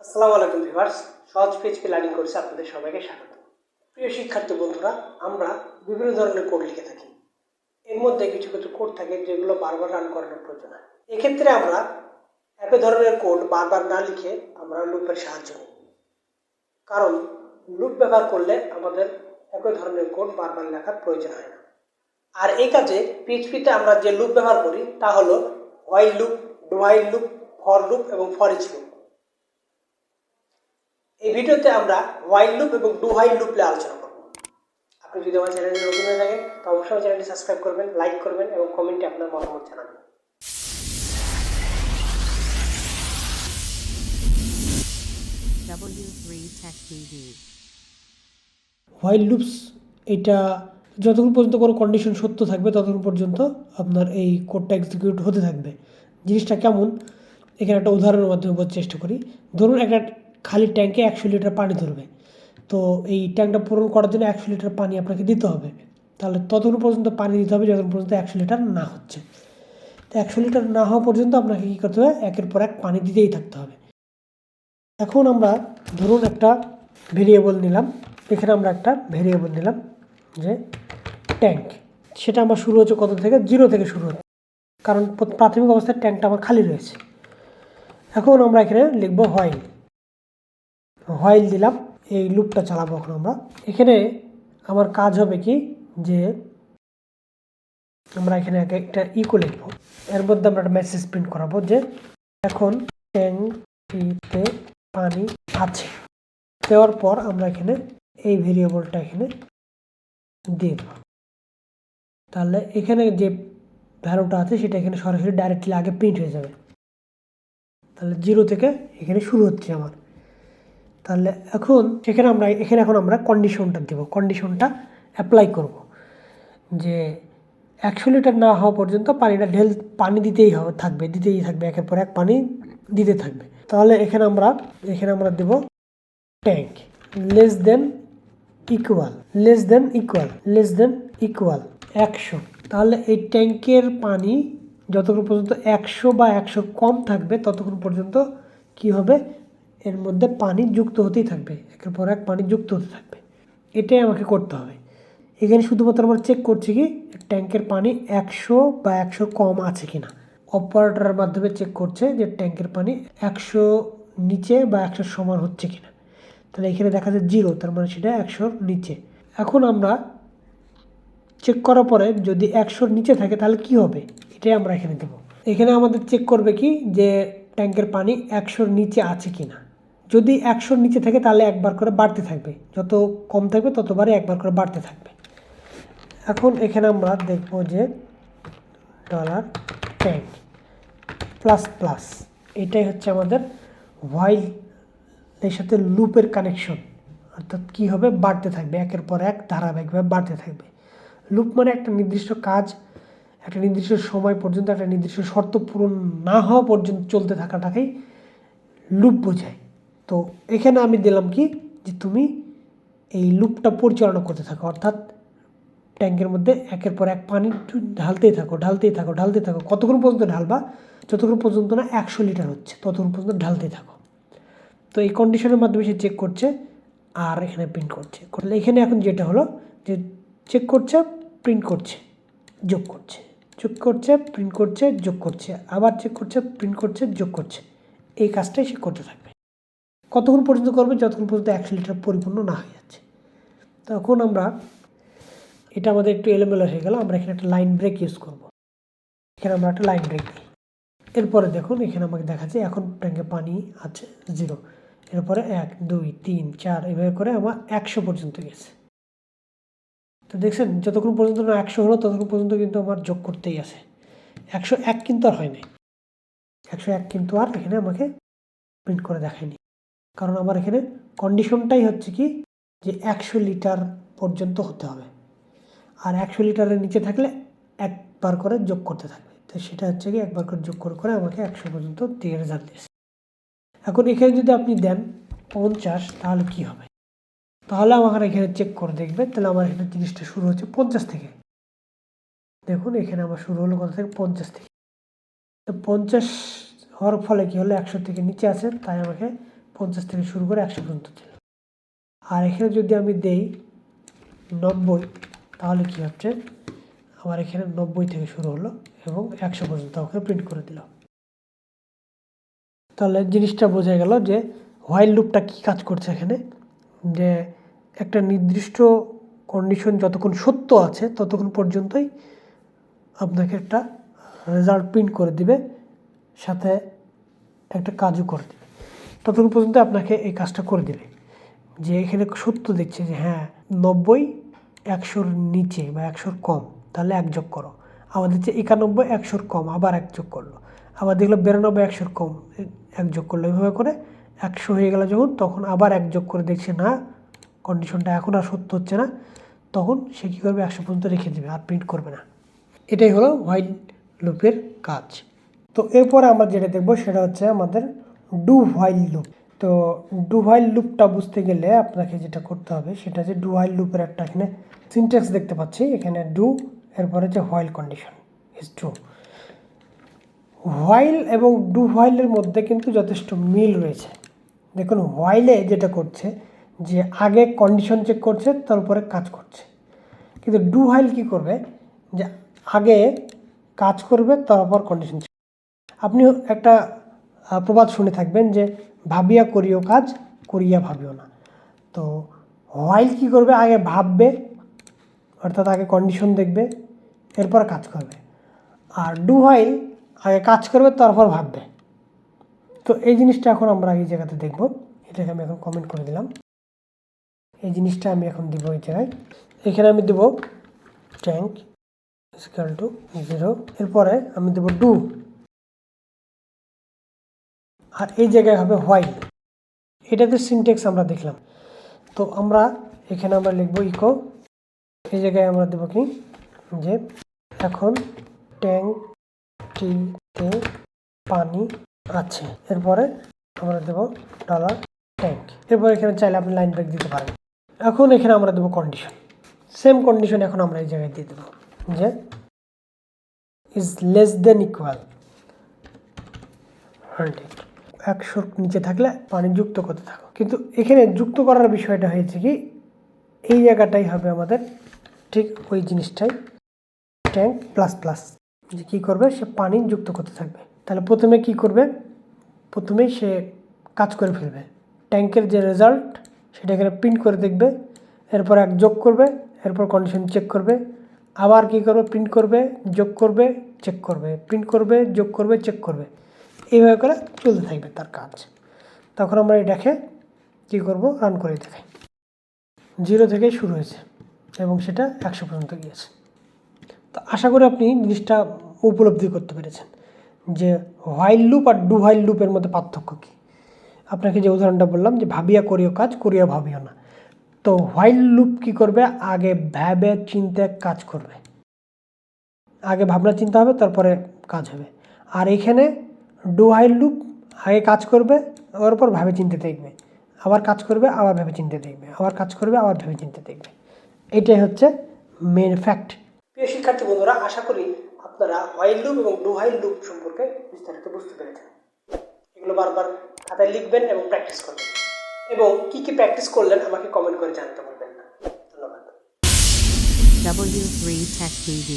আসসালামু আলাইকুম ভিউয়ার্স, সহজ পিএইচপি লার্নিং কোর্সে আপনাদের সবাইকে স্বাগত। প্রিয় শিক্ষার্থী বন্ধুরা, আমরা বিভিন্ন ধরনের কোড লিখে থাকি। এর মধ্যে কিছু কিছু কোড থাকে যেগুলো বারবার রান করানোর প্রয়োজন হয়। এক্ষেত্রে আমরা একই ধরনের কোড বারবার না লিখে আমরা লুপের সাহায্য নিই, কারণ লুপ ব্যবহার করলে আমাদের একই ধরনের কোড বারবার লেখার প্রয়োজন হয় না। আর এই কাজে পিএইচপিতে আমরা যে লুপ ব্যবহার করি তা হলো while loop, do while loop, for loop এবং ফর ইচ লুপ। এই ভিডিওতে আমরা হোয়াইল লুপ এবং ডু হোয়াইল লুপ নিয়ে আলোচনা করব। আপনি যদি আমার চ্যানেলে নতুন হয়ে থাকেন তো অবশ্যই আমার চ্যানেলটি সাবস্ক্রাইব করবেন, লাইক করবেন এবং কমেন্টে আপনার মতামত জানাবেন। হোয়াইল লুপস এটা যতক্ষণ পর্যন্ত কোনো কন্ডিশন সত্য থাকবে ততক্ষণ পর্যন্ত আপনার এই কোডটা এক্সিকিউট হতে থাকবে। জিনিসটা কেমন, এখানে একটা উদাহরণের মাধ্যমে বোঝার চেষ্টা করি। ধরুন একটা খালি ট্যাঙ্কে 100 লিটার পানি ধরবে, তো এই ট্যাঙ্কটা পূরণ করার জন্য 100 লিটার পানি আপনাকে দিতে হবে। তাহলে ততক্ষণ পর্যন্ত পানি দিতে হবে যতক্ষণ পর্যন্ত 100 লিটার না হচ্ছে। তো 100 লিটার না হওয়া পর্যন্ত আপনাকে কী করতে হবে, একের পর এক পানি দিতেই থাকতে হবে। এখন আমরা ধরুন একটা ভেরিয়েবল নিলাম, এখানে আমরা একটা ভেরিয়েবল নিলাম যে ট্যাঙ্ক, সেটা আমার শুরু হচ্ছে কত থেকে, 0 থেকে শুরু হচ্ছে, কারণ প্রাথমিক অবস্থায় ট্যাঙ্কটা আমার খালি রয়েছে। এখন আমরা এখানে লিখবো হোয়াইল। হোয়াইল দিলাম, এই লুপটা চালাবো। এখন আমরা এখানে আমার কাজ হবে কি, যে আমরা এখানে একটা ইকো লিখবো, এর মধ্যে আমরা একটা মেসেজ প্রিন্ট করাবো যে এখন ট্যাঙ্কিতে পানি আছে। দেওয়ার পর আমরা এখানে এই ভেরিয়েবলটা এখানে দিয়ে দেবো। তাহলে এখানে যে ভ্যালুটা আছে সেটা এখানে সরাসরি ডাইরেক্টলি আগে প্রিন্ট হয়ে যাবে। তাহলে 0 থেকে এখানে শুরু হচ্ছে আমার। তাহলে এখন এখন আমরা কন্ডিশনটা দেব, কন্ডিশনটা অ্যাপ্লাই করব যে 100 লিটার না হওয়া পর্যন্ত পানি দিতেই থাকবে, একের পর এক পানি দিতে থাকবে। তাহলে এখানে আমরা দেব ট্যাঙ্ক লেস দেন ইকুয়াল 100। তাহলে এই ট্যাঙ্কের পানি যতক্ষণ পর্যন্ত 100 বা 100 কম থাকবে ততক্ষণ পর্যন্ত কি হবে, এর মধ্যে পানি যুক্ত হতেই থাকবে, একের পর এক পানি যুক্ত হতে থাকবে। এটাই আমাকে করতে হবে। এখানে শুধুমাত্র আমরা চেক করছি কি ট্যাঙ্কের পানি 100 বা 100 কম আছে কিনা। অপারেটরের মাধ্যমে চেক করছে যে ট্যাঙ্কের পানি 100 নিচে বা 100 সমান হচ্ছে কিনা। তাহলে এখানে দেখা যায় 0, তার মানে সেটা 100 নিচে। এখন আমরা চেক করার পরে যদি 100 নিচে থাকে তাহলে কি হবে, এটাই আমরা এখানে দেবো। এখানে আমাদের চেক করবে কি যে ট্যাঙ্কের পানি 100 নিচে আছে কিনা। যদি 100 নিচে থাকে তাহলে একবার করে বাড়তে থাকবে, যত কম থাকবে ততবারই একবার করে বাড়তে থাকবে। এখন এখানে আমরা দেখব যে $ট্যাঙ্ক প্লাস এটাই হচ্ছে আমাদের হোয়াইল এর সাথে লুপের কানেকশন। অর্থাৎ কী হবে, বাড়তে থাকবে, একের পর এক ধারাবাহিকভাবে বাড়তে থাকবে। লুপ মানে একটা নির্দিষ্ট কাজ একটা নির্দিষ্ট সময় পর্যন্ত, একটা নির্দিষ্ট শর্ত পূরণ না হওয়া পর্যন্ত চলতে থাকাটাকেই লুপ বোঝায়। তো এখানে আমি দিলাম কি যে তুমি এই লুপটা পরিচালনা করতে থাকো, অর্থাৎ ট্যাঙ্কের মধ্যে একের পর এক পানি ঢালতেই থাকো। কতক্ষণ পর্যন্ত ঢালবা, যতক্ষণ পর্যন্ত না 100 লিটার হচ্ছে ততক্ষণ পর্যন্ত ঢালতেই থাকো। তো এই কন্ডিশনের মাধ্যমে সে চেক করছে আর এখানে প্রিন্ট করছে। এখানে এখন যেটা হলো যে চেক করছে, প্রিন্ট করছে, যোগ করছে, প্রিন্ট করছে, যোগ করছে, আবার চেক করছে, প্রিন্ট করছে, যোগ করছে। এই কাজটাই সে করতে থাকবে। কতক্ষণ পর্যন্ত করবে, যতক্ষণ পর্যন্ত 100 লিটার পরিপূর্ণ না হয়ে যাচ্ছে। তখন আমরা এটা আমাদের একটু এলোমেলো হয়ে গেল, আমরা এখানে একটা লাইন ব্রেক ইউজ করব। এখানে আমরা একটা লাইন ব্রেক দিই। এরপরে দেখুন এখানে আমাকে দেখাচ্ছে এখন ট্যাঙ্কে পানি আছে 0। এরপরে 1 2 3 4 এভাবে করে আমার 100 পর্যন্ত গেছে। তো দেখছেন যতক্ষণ পর্যন্ত না 100 হলো ততক্ষণ পর্যন্ত কিন্তু আমার যোগ করতেই আছে। 101 কিন্তু আর হয়নি, 101 কিন্তু আর এখানে আমাকে প্রিন্ট করে দেখায়নি, কারণ আমার এখানে কন্ডিশনটাই হচ্ছে কি যে 100 লিটার পর্যন্ত হতে হবে, আর 100 লিটারের নিচে থাকলে একবার করে যোগ করতে থাকবে। তো সেটা হচ্ছে কি একবার করে যোগ করে আমাকে 100 পর্যন্ত দিয়ে রেজাল্ট দিয়েছে। এখন এখানে যদি আপনি দেন 50 তাহলে কি হবে, তাহলে আমার এখানে চেক করে দেখবে। তাহলে আমার এখানে জিনিসটা শুরু হচ্ছে 50 থেকে। দেখুন এখানে আমার শুরু হলো কত থেকে, 50 থেকে। তো 50 হওয়ার ফলে কি হলো, 100 থেকে নিচে আছে, তাই আমাকে 50 থেকে শুরু করে 100 পর্যন্ত ছিল। আর এখানে যদি আমি দেই 90, তাহলে কি হচ্ছে, আমার এখানে 90 থেকে শুরু হলো এবং 100 পর্যন্ত ওখানে প্রিন্ট করে দিল। তাহলে জিনিসটা বোঝা গেল যে হোয়াইল লুপটা কি কাজ করছে এখানে, যে একটা নির্দিষ্ট কন্ডিশন যতক্ষণ সত্য আছে ততক্ষণ পর্যন্তই আপনাকে একটা রেজাল্ট প্রিন্ট করে দিবে, সাথে একটা কাজও করে দেবে। ততক্ষণ পর্যন্ত আপনাকে এই কাজটা করে দেবে, যে এখানে সত্য দেখছে যে হ্যাঁ 90 100-র নিচে বা 100-র কম, তাহলে 1 যোগ করো। আবার দিচ্ছে 91 100-র কম, আবার 1 যোগ করলো। আবার দেখলো 92 100-র কম, 1 যোগ করলো। এইভাবে করে 100 হয়ে গেল যখন, তখন আবার 1 যোগ করে দেখছে না কন্ডিশনটা এখন আর সত্য হচ্ছে না, তখন সে কী করবে, 100 পর্যন্ত রেখে দেবে, আর প্রিন্ট করবে না। এটাই হলো হোয়াইল লুপের কাজ। তো এরপরে আমরা যেটা দেখবো সেটা হচ্ছে আমাদের ডু হোয়াইল লুপ। তো ডু হোয়াইল লুপটা বুঝতে গেলে আপনাকে যেটা করতে হবে সেটা হচ্ছে ডু হোয়াইল লুপের একটা এখানে সিনট্যাক্স দেখতে পাচ্ছি, এখানে ডু, এরপরে যে while condition is true. While এবং ডু হোয়াইলের মধ্যে কিন্তু যথেষ্ট মিল রয়েছে। দেখুন হোয়াইলে যেটা করছে যে আগে কন্ডিশন চেক করছে, তারপরে কাজ করছে। কিন্তু ডু হোয়াইল কী করবে, যে আগে কাজ করবে তারপর কন্ডিশন চেক। আপনি একটা প্রবাদ শুনে থাকবেন যে ভাবিয়া করিও কাজ, করিয়া ভাবিও না। তো হোয়াইল কী করবে, আগে ভাববে, অর্থাৎ আগে কন্ডিশন দেখবে, এরপর কাজ করবে। আর ডু হোয়াইল আগে কাজ করবে তারপর ভাববে। তো এই জিনিসটা এখন আমরা এই জায়গাতে দেখব। এটাকে আমি এখন কমেন্ট করে দিলাম। এই জিনিসটা আমি এখন দিব এই জায়গায়। এখানে আমি দেব ট্যাঙ্ক ইকুয়াল টু 0, এরপরে আমি দেব ডু, আর এই জায়গায় হবে হোয়াইল। এটাতে সিনট্যাক্স আমরা দেখলাম। তো আমরা এখানে আমরা লিখব ইকো, এই জায়গায় আমরা দেব কি, যে এখন ট্যাঙ্কটিতে পানি আছে, এরপরে আমরা দেব ডলার ট্যাঙ্ক। এরপর এখানে চাইলে আপনি লাইন ব্রেক দিতে পারেন। এখন এখানে আমরা দেব কন্ডিশন, সেম কন্ডিশন এখন আমরা এই জায়গায় দিয়ে দেব, যে ইজ লেস দেন ইকুয়াল 100, 100-র নিচে থাকলে পানি যুক্ত করতে থাকো। কিন্তু এখানে যুক্ত করার বিষয়টা হয়েছে কি, এই জায়গাটাই হবে আমাদের ঠিক ওই জিনিসটাই, ট্যাঙ্ক প্লাস প্লাস, যে কী করবে, সে পানি যুক্ত করতে থাকবে। তাহলে প্রথমে কি করবে, প্রথমেই সে কাজ করে ফেলবে, ট্যাঙ্কের যে রেজাল্ট সেটা এখানে প্রিন্ট করে দেখবে, এরপর 1 যোগ করবে, এরপর কন্ডিশন চেক করবে, আবার কি করবে, প্রিন্ট করবে, যোগ করবে, চেক করবে, প্রিন্ট করবে, যোগ করবে, চেক করবে। এইভাবে করে চলতে থাকবে তার কাজ। তখন আমরা এটাকে কী করব, রান করে দেখাই। 0 থেকে শুরু হয়েছে এবং সেটা 100 পর্যন্ত গিয়েছে। তো আশা করি আপনি জিনিসটা উপলব্ধি করতে পেরেছেন যে হোয়াইল লুপ আর ডু হোয়াইল লুপের মধ্যে পার্থক্য কী। আপনাকে যে উদাহরণটা বললাম যে ভাবিয়া করিও কাজ, করিয়া ভাবিও না। তো হোয়াইল লুপ কী করবে, আগে ভেবে চিন্তে কাজ করবে, আগে ভাবনা চিন্তা হবে, তারপরে কাজ হবে। আর এখানে ডু হোয়াইল লুপ আগে কাজ করবে, ওর পর ভেবে চিন্তে দেখবে, আবার কাজ করবে, আবার ভেবে চিন্তে দেখবে, আবার কাজ করবে, আবার ভেবে চিন্তে দেখবে। এটাই হচ্ছে মেন ফ্যাক্ট। প্রিয় শিক্ষার্থী বন্ধুরা, আশা করি আপনারা হোয়াইল লুপ এবং ডু হোয়াইল লুপ সম্পর্কে বিস্তারিত বুঝতে পেরেছেন। এগুলো বারবার খাতায় লিখবেন এবং প্র্যাকটিস করবেন, এবং কি কি প্র্যাকটিস করলেন আমাকে কমেন্ট করে জানাতে বলবেন না। ধন্যবাদ। W3 Tech TV